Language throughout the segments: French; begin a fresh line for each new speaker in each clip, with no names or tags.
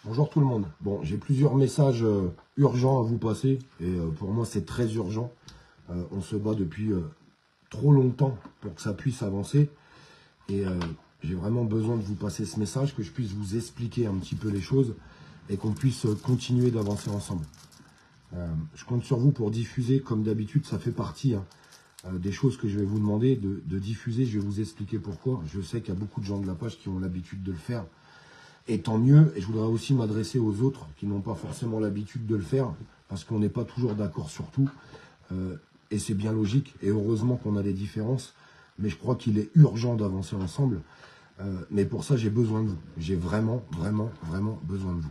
Bonjour tout le monde. Bon, j'ai plusieurs messages urgents à vous passer et pour moi c'est très urgent. On se bat depuis trop longtemps pour que ça puisse avancer et j'ai vraiment besoin de vous passer ce message, que je puisse vous expliquer un petit peu les choses et qu'on puisse continuer d'avancer ensemble. Je compte sur vous pour diffuser, comme d'habitude, ça fait partie des choses que je vais vous demander de diffuser. Je vais vous expliquer pourquoi. Je sais qu'il y a beaucoup de gens de la page qui ont l'habitude de le faire. Et tant mieux, et je voudrais aussi m'adresser aux autres qui n'ont pas forcément l'habitude de le faire, parce qu'on n'est pas toujours d'accord sur tout, et c'est bien logique, et heureusement qu'on a des différences, mais je crois qu'il est urgent d'avancer ensemble, mais pour ça j'ai besoin de vous, j'ai vraiment besoin de vous.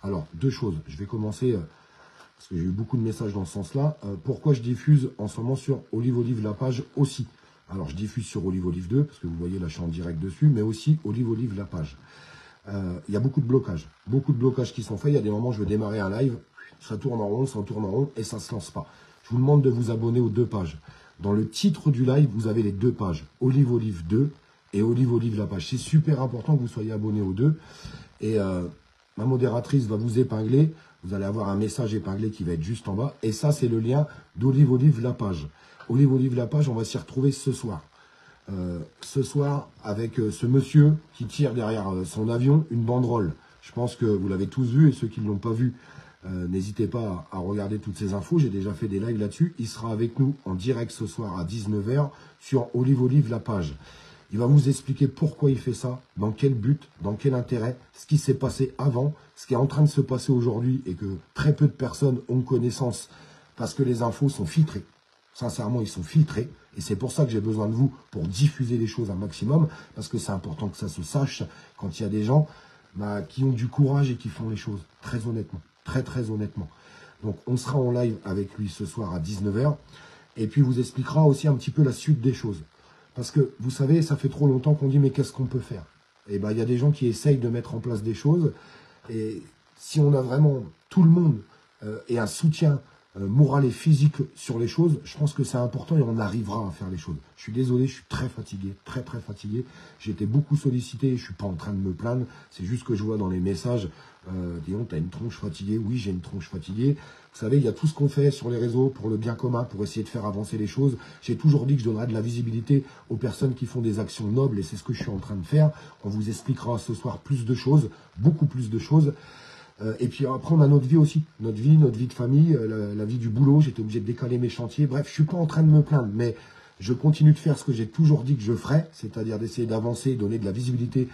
Alors, deux choses, je vais commencer, parce que j'ai eu beaucoup de messages dans ce sens-là, pourquoi je diffuse en ce moment sur Olive Olive la page aussi. Alors je diffuse sur Olive Olive 2, parce que vous voyez là je suis en direct dessus, mais aussi Olive Olive la page. Il y a beaucoup de blocages qui sont faits. Il y a des moments où je veux démarrer un live, ça tourne en rond, et ça ne se lance pas. Je vous demande de vous abonner aux deux pages. Dans le titre du live, vous avez les deux pages, Olive Olive 2 et Olive Olive la page. C'est super important que vous soyez abonnés aux deux. Et ma modératrice va vous épingler. Vous allez avoir un message épinglé qui va être juste en bas. Et ça, c'est le lien d'Olive Olive la page. Olive Olive la page, on va s'y retrouver ce soir. Avec ce monsieur qui tire derrière son avion une banderole. Je pense que vous l'avez tous vu, et ceux qui ne l'ont pas vu, n'hésitez pas à regarder toutes ces infos. J'ai déjà fait des lives là-dessus. Il sera avec nous en direct ce soir à 19 h sur Olive Olive la page. Il va vous expliquer pourquoi il fait ça, dans quel but, dans quel intérêt, ce qui s'est passé avant, ce qui est en train de se passer aujourd'hui et que très peu de personnes ont connaissance parce que les infos sont filtrées. Sincèrement, ils sont filtrés. Et c'est pour ça que j'ai besoin de vous pour diffuser les choses un maximum. Parce que c'est important que ça se sache quand il y a des gens qui ont du courage et qui font les choses. Très honnêtement. Très honnêtement. Donc, on sera en live avec lui ce soir à 19 h. Et puis, il vous expliquera aussi un petit peu la suite des choses. Parce que, vous savez, ça fait trop longtemps qu'on dit, mais qu'est-ce qu'on peut faire? Et bien, il y a des gens qui essayent de mettre en place des choses. Et si on a vraiment tout le monde et un soutien moral et physique sur les choses, je pense que c'est important et on arrivera à faire les choses. Je suis désolé, je suis très fatigué, très fatigué. J'ai été beaucoup sollicité, je suis pas en train de me plaindre, c'est juste que je vois dans les messages, Dion, t'as une tronche fatiguée. Oui, j'ai une tronche fatiguée. Vous savez, il y a tout ce qu'on fait sur les réseaux pour le bien commun, pour essayer de faire avancer les choses. J'ai toujours dit que je donnerais de la visibilité aux personnes qui font des actions nobles et c'est ce que je suis en train de faire. On vous expliquera ce soir plus de choses, beaucoup plus de choses. Et puis après, on a notre vie aussi, notre vie de famille, la vie du boulot. J'étais obligé de décaler mes chantiers. Bref, je suis pas en train de me plaindre, mais je continue de faire ce que j'ai toujours dit que je ferais, c'est-à-dire d'essayer d'avancer, donner de la visibilité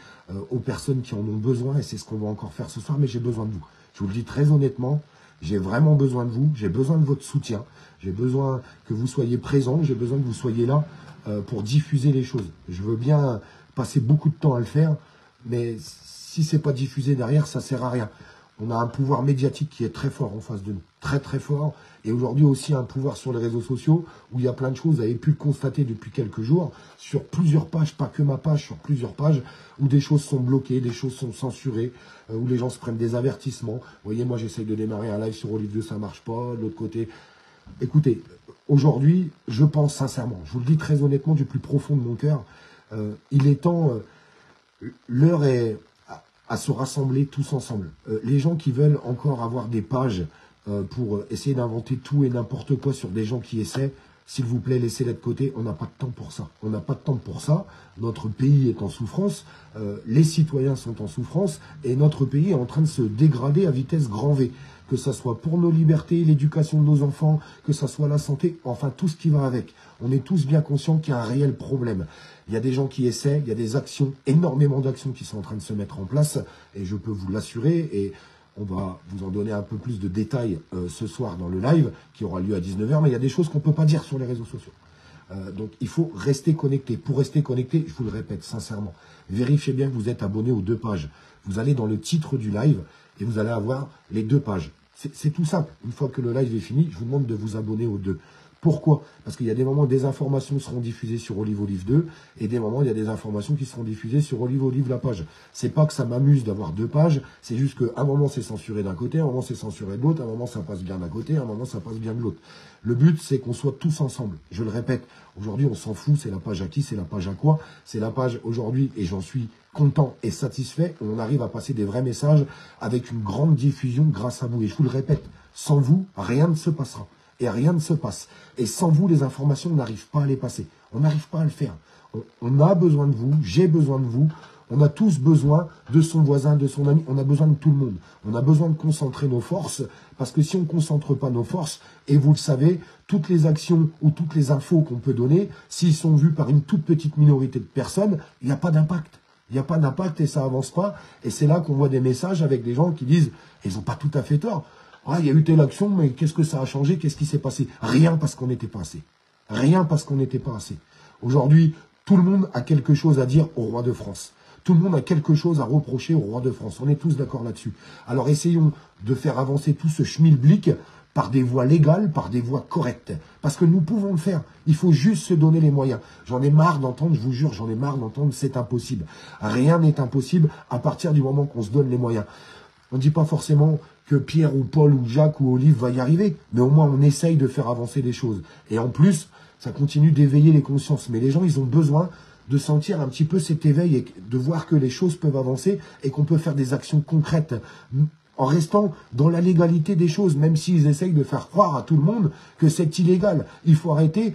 aux personnes qui en ont besoin, et c'est ce qu'on va encore faire ce soir, mais j'ai besoin de vous. Je vous le dis très honnêtement, j'ai vraiment besoin de vous, j'ai besoin de votre soutien, j'ai besoin que vous soyez présents, j'ai besoin que vous soyez là pour diffuser les choses. Je veux bien passer beaucoup de temps à le faire, mais si c'est pas diffusé derrière, ça sert à rien. On a un pouvoir médiatique qui est très fort en face de nous, très fort. Et aujourd'hui aussi un pouvoir sur les réseaux sociaux où il y a plein de choses, vous avez pu le constater depuis quelques jours, sur plusieurs pages, pas que ma page, sur plusieurs pages, où des choses sont bloquées, des choses sont censurées, où les gens se prennent des avertissements. Vous voyez, moi j'essaye de démarrer un live sur Olive 2, ça marche pas. De l'autre côté, écoutez, aujourd'hui, je pense sincèrement, je vous le dis très honnêtement du plus profond de mon cœur, il est temps, l'heure est à se rassembler tous ensemble. Les gens qui veulent encore avoir des pages pour essayer d'inventer tout et n'importe quoi sur des gens qui essaient, s'il vous plaît, laissez-les de côté. On n'a pas de temps pour ça. On n'a pas de temps pour ça. Notre pays est en souffrance, les citoyens sont en souffrance et notre pays est en train de se dégrader à vitesse grand V. Que ça soit pour nos libertés, l'éducation de nos enfants, que ça soit la santé, enfin tout ce qui va avec. On est tous bien conscients qu'il y a un réel problème. Il y a des gens qui essaient, il y a des actions, énormément d'actions qui sont en train de se mettre en place, et je peux vous l'assurer, et on va vous en donner un peu plus de détails ce soir dans le live, qui aura lieu à 19 h, mais il y a des choses qu'on ne peut pas dire sur les réseaux sociaux. Donc il faut rester connecté. Pour rester connecté, je vous le répète sincèrement, vérifiez bien que vous êtes abonné aux deux pages. Vous allez dans le titre du live, et vous allez avoir les deux pages. C'est tout simple. Une fois que le live est fini, je vous demande de vous abonner aux deux. Pourquoi? Parce qu'il y a des moments où des informations seront diffusées sur Olive Olive 2 et des moments où il y a des informations qui seront diffusées sur Olive Olive la page. C'est pas que ça m'amuse d'avoir 2 pages, c'est juste qu'à un moment c'est censuré d'un côté, à un moment c'est censuré de l'autre, à un moment ça passe bien d'un côté, à un moment ça passe bien de l'autre. Le but c'est qu'on soit tous ensemble. Je le répète, aujourd'hui on s'en fout, c'est la page à qui, c'est la page à quoi, c'est la page aujourd'hui et j'en suis content et satisfait, on arrive à passer des vrais messages avec une grande diffusion grâce à vous. Et je vous le répète, sans vous, rien ne se passera. Et rien ne se passe. Et sans vous, les informations n'arrivent pas à les passer. On n'arrive pas à le faire. On a besoin de vous, j'ai besoin de vous. On a tous besoin de son voisin, de son ami. On a besoin de tout le monde. On a besoin de concentrer nos forces. Parce que si on ne concentre pas nos forces, et vous le savez, toutes les actions ou toutes les infos qu'on peut donner, s'ils sont vus par une toute petite minorité de personnes, il n'y a pas d'impact. Il n'y a pas d'impact et ça avance pas. Et c'est là qu'on voit des messages avec des gens qui disent, ils n'ont pas tout à fait tort. Ah, il y a eu telle action, mais qu'est-ce que ça a changé? Qu'est-ce qui s'est passé? Rien parce qu'on n'était pas assez. Rien parce qu'on n'était pas assez. Aujourd'hui, tout le monde a quelque chose à dire au roi de France. Tout le monde a quelque chose à reprocher au roi de France. On est tous d'accord là-dessus. Alors essayons de faire avancer tout ce schmilblick par des voies légales, par des voies correctes. Parce que nous pouvons le faire. Il faut juste se donner les moyens. J'en ai marre d'entendre, je vous jure, j'en ai marre d'entendre, c'est impossible. Rien n'est impossible à partir du moment qu'on se donne les moyens. On ne dit pas forcément que Pierre ou Paul ou Jacques ou Olive va y arriver, mais au moins on essaye de faire avancer les choses. Et en plus, ça continue d'éveiller les consciences. Mais les gens, ils ont besoin de sentir un petit peu cet éveil et de voir que les choses peuvent avancer et qu'on peut faire des actions concrètes en restant dans la légalité des choses, même s'ils essayent de faire croire à tout le monde que c'est illégal. Il faut arrêter.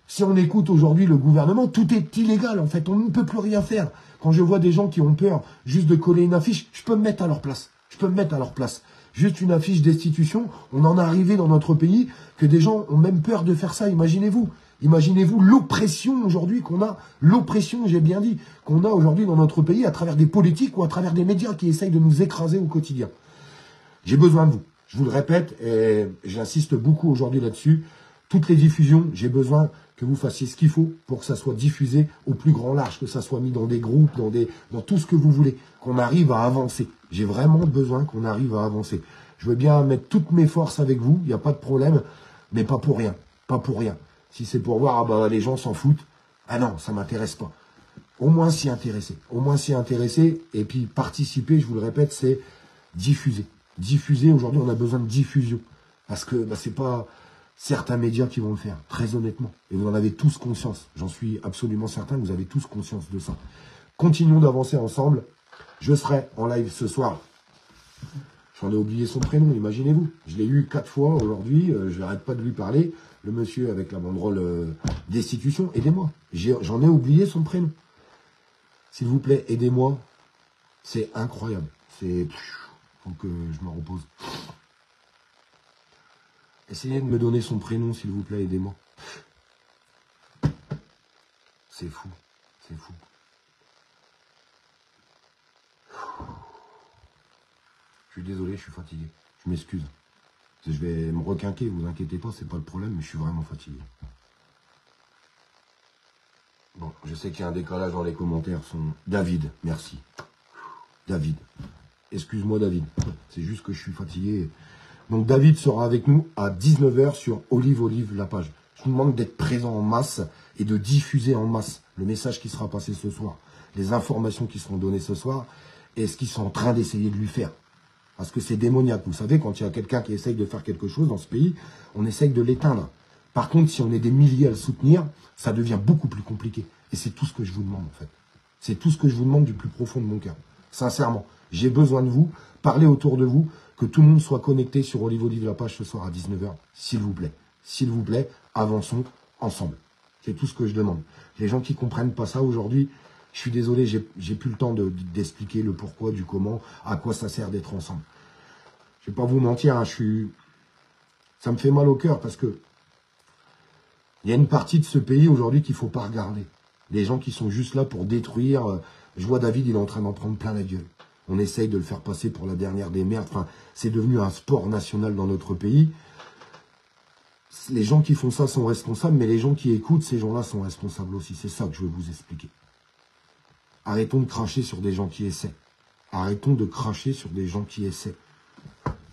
Si on écoute aujourd'hui le gouvernement, tout est illégal en fait, on ne peut plus rien faire. Quand je vois des gens qui ont peur juste de coller une affiche, je peux me mettre à leur place. Je peux me mettre à leur place. Juste une affiche destitution, on en est arrivé dans notre pays que des gens ont même peur de faire ça, imaginez-vous. Imaginez-vous l'oppression aujourd'hui qu'on a, l'oppression, j'ai bien dit, qu'on a aujourd'hui dans notre pays à travers des politiques ou à travers des médias qui essayent de nous écraser au quotidien. J'ai besoin de vous. Je vous le répète et j'insiste beaucoup aujourd'hui là-dessus. Toutes les diffusions, j'ai besoin que vous fassiez ce qu'il faut pour que ça soit diffusé au plus grand large, que ça soit mis dans des groupes, dans tout ce que vous voulez, qu'on arrive à avancer. J'ai vraiment besoin qu'on arrive à avancer. Je veux bien mettre toutes mes forces avec vous, il n'y a pas de problème, mais pas pour rien, pas pour rien. Si c'est pour voir, ah bah les gens s'en foutent, ah non, ça m'intéresse pas. Au moins s'y intéresser, et puis participer, je vous le répète, c'est diffuser. Diffuser, aujourd'hui on a besoin de diffusion, parce que bah, c'est pas certains médias qui vont le faire, très honnêtement. Et vous en avez tous conscience. J'en suis absolument certain que vous avez tous conscience de ça. Continuons d'avancer ensemble. Je serai en live ce soir. J'en ai oublié son prénom, imaginez-vous. Je l'ai eu 4 fois aujourd'hui. Je n'arrête pas de lui parler. Le monsieur avec la banderole destitution. Aidez-moi. J'en ai oublié son prénom. S'il vous plaît, aidez-moi. C'est incroyable. C'est... Faut que je me repose. Essayez de me donner son prénom, s'il vous plaît, aidez-moi. C'est fou, c'est fou. Je suis désolé, je suis fatigué. Je m'excuse. Je vais me requinquer, vous inquiétez pas, c'est pas le problème, mais je suis vraiment fatigué. Bon, je sais qu'il y a un décalage dans les commentaires. David, merci. David. Excuse-moi, David. C'est juste que je suis fatigué. Donc David sera avec nous à 19 h sur Olive Olive la page. Je vous demande d'être présent en masse et de diffuser en masse le message qui sera passé ce soir, les informations qui seront données ce soir et ce qu'ils sont en train d'essayer de lui faire. Parce que c'est démoniaque. Vous savez, quand il y a quelqu'un qui essaye de faire quelque chose dans ce pays, on essaye de l'éteindre. Par contre, si on est des milliers à le soutenir, ça devient beaucoup plus compliqué. Et c'est tout ce que je vous demande en fait. C'est tout ce que je vous demande du plus profond de mon cœur. Sincèrement, j'ai besoin de vous, parlez autour de vous, que tout le monde soit connecté sur Olive Olive la page ce soir à 19 h, s'il vous plaît. S'il vous plaît, avançons ensemble. C'est tout ce que je demande. Les gens qui ne comprennent pas ça aujourd'hui, je suis désolé, j'ai plus le temps d'expliquer le pourquoi, du comment, à quoi ça sert d'être ensemble. Je ne vais pas vous mentir, hein, ça me fait mal au cœur parce que il y a une partie de ce pays aujourd'hui qu'il ne faut pas regarder. Les gens qui sont juste là pour détruire. Je vois David, il est en train d'en prendre plein la gueule. On essaye de le faire passer pour la dernière des merdes. Enfin, c'est devenu un sport national dans notre pays. Les gens qui font ça sont responsables, mais les gens qui écoutent, ces gens-là sont responsables aussi. C'est ça que je veux vous expliquer. Arrêtons de cracher sur des gens qui essaient. Arrêtons de cracher sur des gens qui essaient.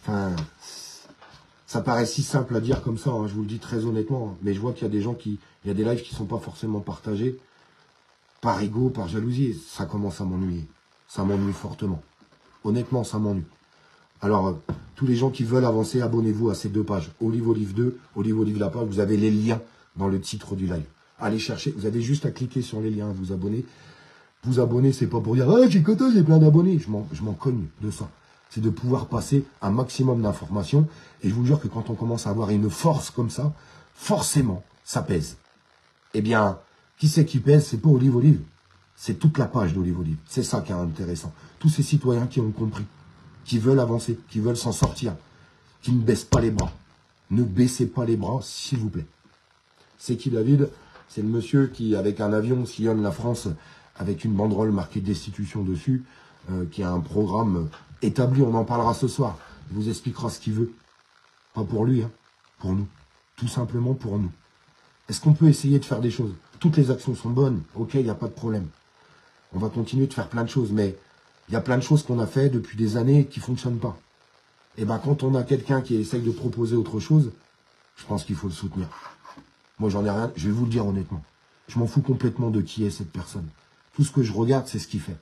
Enfin, Ça paraît si simple à dire comme ça, hein, je vous le dis très honnêtement, hein, mais je vois qu'il y a des gens il y a des lives qui ne sont pas forcément partagés, par ego, par jalousie, ça commence à m'ennuyer. Ça m'ennuie fortement. Honnêtement, ça m'ennuie. Alors, tous les gens qui veulent avancer, abonnez-vous à ces 2 pages. Olive Olive 2, Olive Olive la page, vous avez les liens dans le titre du live. Allez chercher, vous avez juste à cliquer sur les liens, vous abonner. Vous abonner, c'est pas pour dire « Ah, j'ai quota, j'ai plein d'abonnés ». Je m'en cogne de ça. C'est de pouvoir passer un maximum d'informations. Et je vous jure que quand on commence à avoir une force comme ça, forcément, ça pèse. Eh bien, qui c'est qui pèse? C'est pas Olive Olive. C'est toute la page d'Olive Olive. C'est ça qui est intéressant. Tous ces citoyens qui ont compris, qui veulent avancer, qui veulent s'en sortir, qui ne baissent pas les bras. Ne baissez pas les bras, s'il vous plaît. C'est qui, David? C'est le monsieur qui, avec un avion, sillonne la France avec une banderole marquée destitution dessus, qui a un programme établi, on en parlera ce soir. Il vous expliquera ce qu'il veut. Pas pour lui, hein, pour nous. Tout simplement pour nous. Est-ce qu'on peut essayer de faire des choses? Toutes les actions sont bonnes, ok, il n'y a pas de problème. On va continuer de faire plein de choses, mais il y a plein de choses qu'on a fait depuis des années qui ne fonctionnent pas. Et bien, quand on a quelqu'un qui essaye de proposer autre chose, je pense qu'il faut le soutenir. Moi, j'en ai rien, je vais vous le dire honnêtement. Je m'en fous complètement de qui est cette personne. Tout ce que je regarde, c'est ce qu'il fait.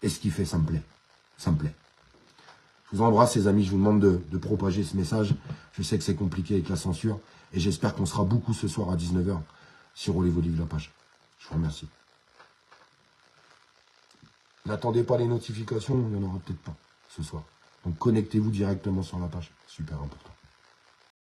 Et ce qu'il fait, ça me plaît. Ça me plaît. Je vous embrasse, les amis. Je vous demande de propager ce message. Je sais que c'est compliqué avec la censure. Et j'espère qu'on sera beaucoup ce soir à 19 h sur Olive Olive la page. Je vous remercie. N'attendez pas les notifications, il n'y en aura peut-être pas ce soir. Donc connectez-vous directement sur la page. Super important.